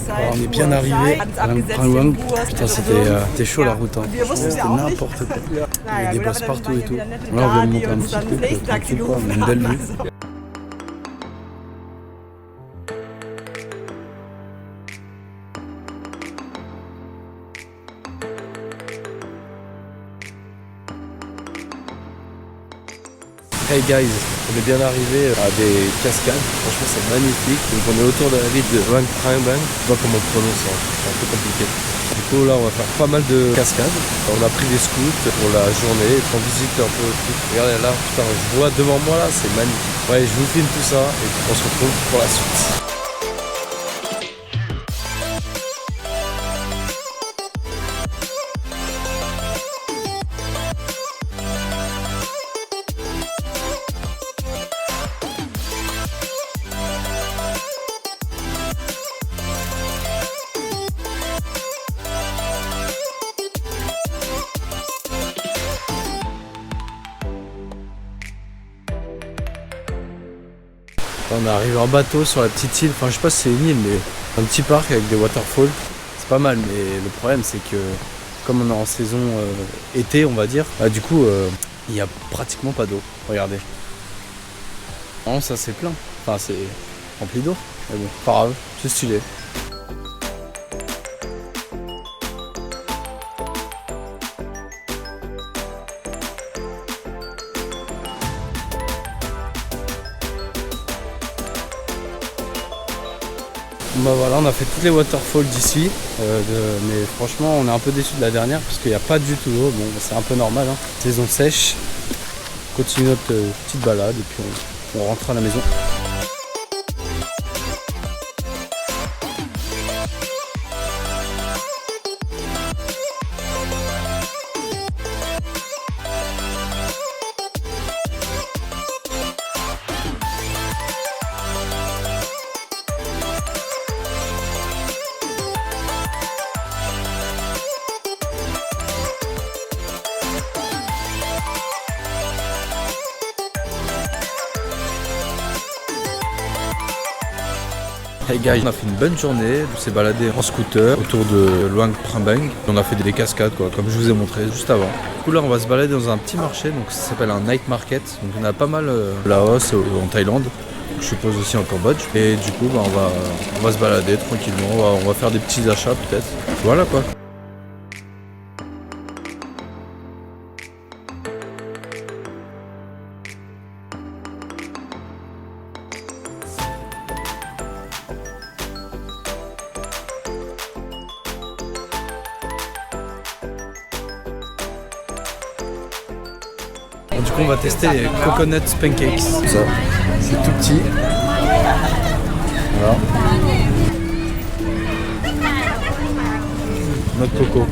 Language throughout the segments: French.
On est bien arrivé à Luang. Putain, c'était chaud la route. Hein. C'était n'importe quoi. Il y a des bosses partout et tout. Là, on vient de monter un petit truc tranquille, quoi. On a une belle vue. Hey guys, on est bien arrivé à des cascades, franchement c'est magnifique. Donc on est autour de la ville de Luang Prabang, je sais pas comment on prononce, hein. C'est un peu compliqué. Du coup là on va faire pas mal de cascades. On a pris des scouts pour la journée, on visite un peu le truc. Regardez là, putain je vois devant moi là, c'est magnifique. Ouais, je vous filme tout ça et on se retrouve pour la suite. On est arrivé en bateau sur la petite île, enfin je sais pas si c'est une île mais un petit parc avec des waterfalls, c'est pas mal mais le problème c'est que comme on est en saison été on va dire, bah, du coup il y a pratiquement pas d'eau, regardez. Non ça c'est plein, enfin c'est rempli d'eau, mais bon, pas grave, c'est stylé. Bah voilà, on a fait toutes les waterfalls d'ici, mais franchement on est un peu déçu de la dernière parce qu'il n'y a pas du tout d'eau, bon c'est un peu normal, hein. Saison sèche, on continue notre petite balade et puis on rentre à la maison. Hey guys, on a fait une bonne journée, on s'est baladé en scooter autour de Luang Prabang. On a fait des cascades quoi, comme je vous ai montré juste avant. Du coup là on va se balader dans un petit marché, donc ça s'appelle un night market. Donc on a pas mal au Laos, en Thaïlande, je suppose aussi en Cambodge. Et du coup bah, on va se balader tranquillement, on va faire des petits achats peut-être. Voilà quoi. Du coup on va tester les coconut pancakes. Ça, c'est tout petit. Voilà. Notre coco.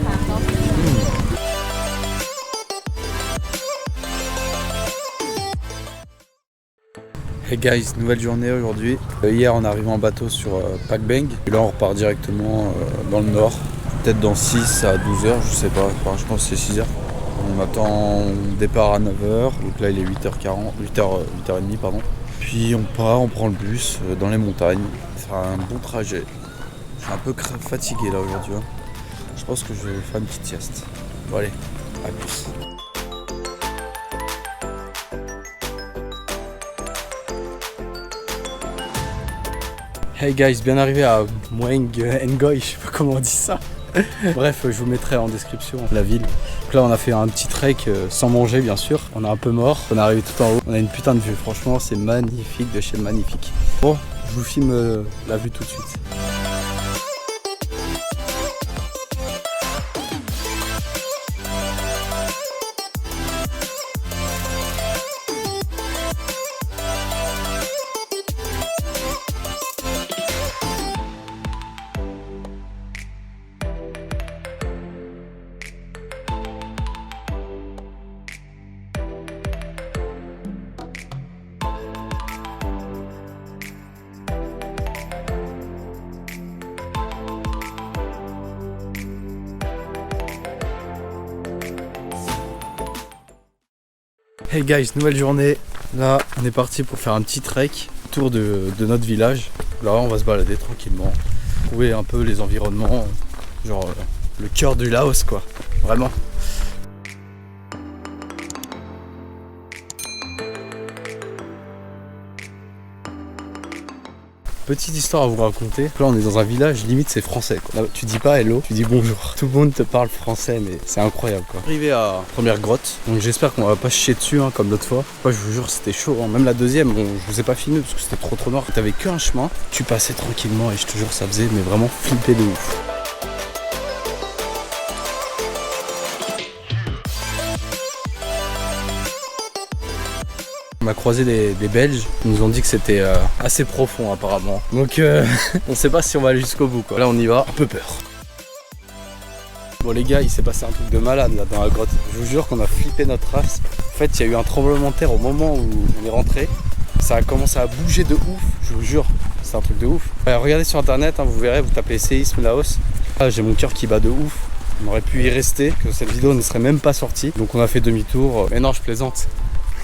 Hey guys, nouvelle journée aujourd'hui. Hier on est arrivé en bateau sur Phak Beng. Et là on repart directement dans le nord. Peut-être dans 6 à 12 heures, je sais pas. Enfin, je pense que c'est 6 heures. On attend le départ à 9h, donc là il est 8h30 pardon. Puis on part, on prend le bus dans les montagnes. Ça sera un bon trajet. Je suis un peu fatigué là aujourd'hui. Hein. Je pense que je vais faire une petite sieste. Bon allez, à plus. Hey guys, bien arrivé à Mueng Ngoy, je sais pas comment on dit ça. Bref, je vous mettrai en description la ville. Donc là on a fait un petit trek sans manger bien sûr. On est un peu mort, on est arrivé tout en haut. On a une putain de vue, franchement c'est magnifique de chez magnifique. Bon, je vous filme la vue tout de suite. Hey guys, nouvelle journée. Là, on est parti pour faire un petit trek autour de notre village. Là, on va se balader tranquillement. retrouver un peu les environnements, genre le cœur du Laos quoi, vraiment. Petite histoire à vous raconter. Là on est dans un village, limite c'est français quoi. Là, tu dis pas hello, tu dis bonjour. Tout le monde te parle français mais c'est incroyable quoi. Arrivé à la première grotte, donc j'espère qu'on va pas chier dessus hein, comme l'autre fois. Moi je vous jure c'était chaud, hein. Même la deuxième, bon je vous ai pas filmé parce que c'était trop noir. T'avais qu'un chemin, tu passais tranquillement et je te jure ça faisait mais vraiment flipper de ouf. On a croisé des Belges, ils nous ont dit que c'était assez profond apparemment. Donc on sait pas si on va aller jusqu'au bout quoi. Là on y va, un peu peur. Bon les gars, il s'est passé un truc de malade là dans la grotte. Je vous jure qu'on a flippé notre race. En fait il y a eu un tremblement de terre au moment où on est rentré. Ça a commencé à bouger de ouf, je vous jure, c'est un truc de ouf. Regardez sur internet, hein, vous verrez, vous tapez séisme Laos. Là j'ai mon cœur qui bat de ouf. On aurait pu y rester, que cette vidéo ne serait même pas sortie. Donc on a fait demi-tour. Mais non je plaisante.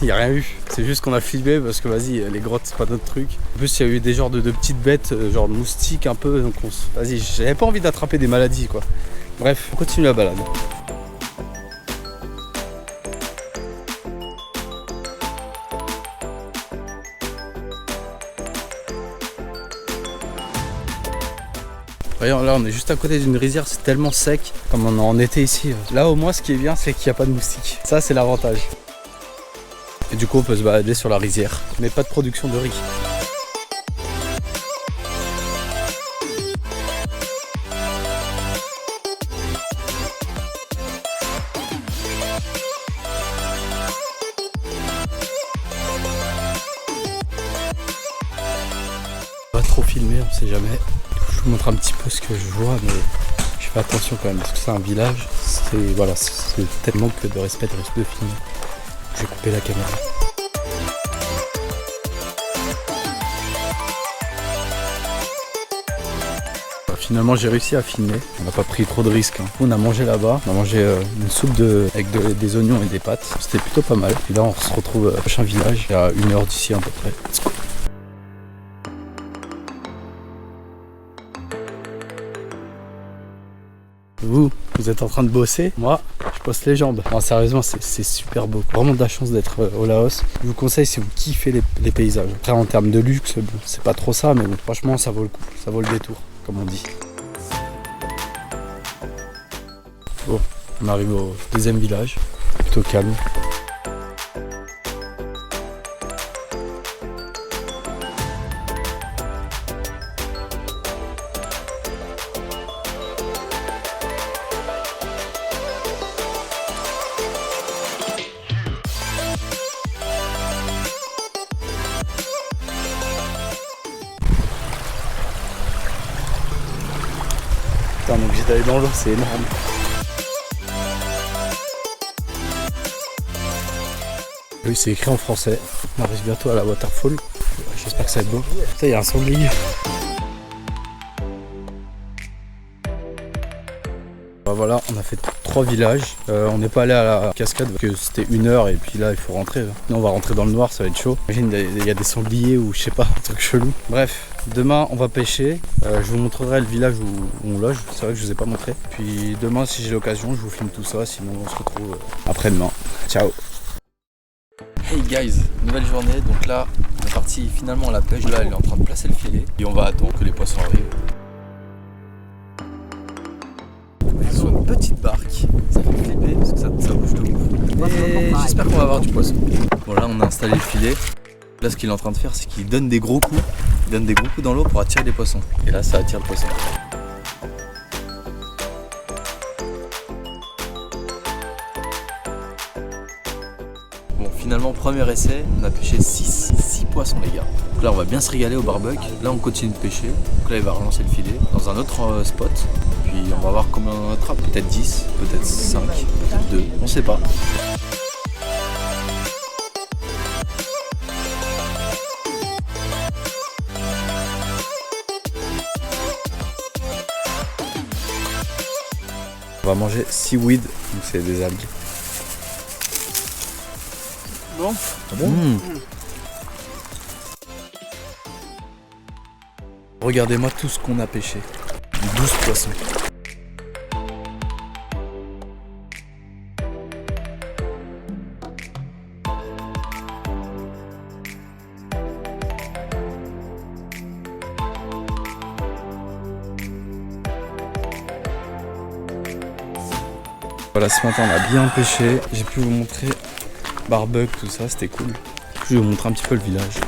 Il n'y a rien eu, c'est juste qu'on a flippé parce que vas-y, les grottes c'est pas notre truc. En plus il y a eu des genres de petites bêtes, genre de moustiques un peu, donc vas-y, j'avais pas envie d'attraper des maladies quoi. Bref, on continue la balade. Voyons, là on est juste à côté d'une rizière, c'est tellement sec comme on est en été ici. Là au moins ce qui est bien c'est qu'il n'y a pas de moustiques, ça c'est l'avantage. Et du coup on peut se balader sur la rizière, mais pas de production de riz. Pas trop filmer, on sait jamais. Je vous montre un petit peu ce que je vois, mais je fais attention quand même parce que c'est un village. C'est voilà, c'est tellement que de respect de filmer. Je vais couper la caméra. Finalement j'ai réussi à filmer, on n'a pas pris trop de risques. Hein. On a mangé là-bas, on a mangé une soupe avec des oignons et des pâtes. C'était plutôt pas mal. Et là on se retrouve au prochain village, il y a 1 heure d'ici à peu près. Let's go. Vous êtes en train de bosser, moi je poste les jambes. Non sérieusement c'est super beau, vraiment de la chance d'être au Laos. Je vous conseille si vous kiffez les paysages. Après en termes de luxe, bon, c'est pas trop ça mais bon, franchement ça vaut le coup, ça vaut le détour comme on dit. Bon, on arrive au deuxième village, plutôt calme. Putain, on est obligé d'aller dans l'eau, c'est énorme. Oui, c'est écrit en français. On arrive bientôt à la waterfall. J'espère que ça va être beau. Putain, il y a un sanglier. Voilà, on a fait 3 villages. On n'est pas allé à la cascade parce que c'était 1 heure et puis là il faut rentrer. Là. Sinon on va rentrer dans le noir, ça va être chaud. Imagine il y a des sangliers ou je sais pas, un truc chelou. Bref, demain on va pêcher. Je vous montrerai le village où on loge. C'est vrai que je vous ai pas montré. Puis demain si j'ai l'occasion, je vous filme tout ça. Sinon on se retrouve après-demain. Ciao. Hey guys, nouvelle journée. Donc là on est parti finalement à la pêche. Là elle est en train de placer le filet et on va attendre que les poissons arrivent. Sur une petite barque, ça fait flipper parce que ça bouge de ouf. Et j'espère qu'on va avoir du poisson. Bon là on a installé le filet. Là ce qu'il est en train de faire c'est qu'il donne des gros coups. Il donne des gros coups dans l'eau pour attirer des poissons. Et là ça attire le poisson. Bon finalement premier essai, on a pêché 6 poissons les gars. Donc là on va bien se régaler au barbecue. Là on continue de pêcher. Donc là il va relancer le filet dans un autre spot. Puis on va voir combien on attrape, peut-être 10, peut-être 5, peut-être 2, on sait pas. On va manger seaweed, donc c'est des algues. Bon, Regardez-moi tout ce qu'on a pêché. 12 poissons. Voilà, ce matin on a bien pêché, j'ai pu vous montrer barbecue, tout ça, c'était cool. Je vais vous montrer un petit peu le village.